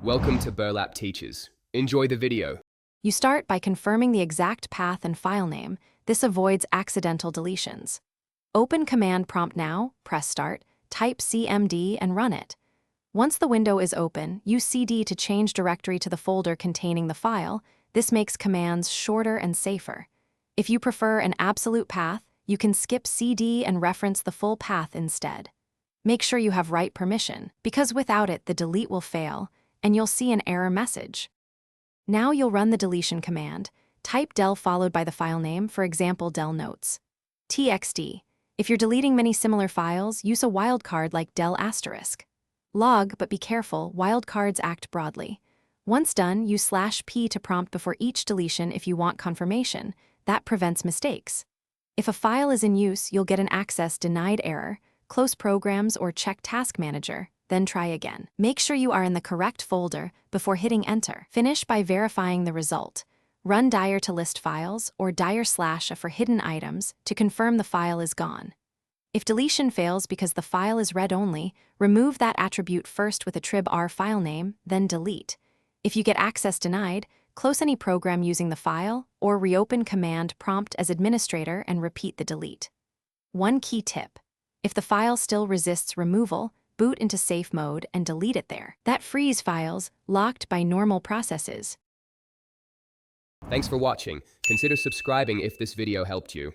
Welcome to Burlap Teachers. Enjoy the video. You start by confirming the exact path and file name. This avoids accidental deletions. Open Command Prompt now, press Start, type CMD and run it. Once the window is open, use CD to change directory to the folder containing the file. This makes commands shorter and safer. If you prefer an absolute path, you can skip CD and reference the full path instead. Make sure you have write permission, because without it, the delete will fail, and you'll see an error message. Now you'll run the deletion command. Type del followed by the file name, for example, del notes. txt. If you're deleting many similar files, use a wildcard like del asterisk. Log, but be careful, wildcards act broadly. Once done, use /p to prompt before each deletion if you want confirmation. That prevents mistakes. If a file is in use, you'll get an access denied error, close programs, or check task manager. Then try again. Make sure you are in the correct folder before hitting enter. Finish by verifying the result. Run dir to list files or dir/a for hidden items to confirm the file is gone. If deletion fails because the file is read-only, remove that attribute first with a trib_r file name, then delete. If you get access denied, close any program using the file or reopen Command Prompt as administrator and repeat the delete. One key tip: if the file still resists removal, boot into safe mode and delete it there. That frees files locked by normal processes. Thanks for watching. Consider subscribing if this video helped you.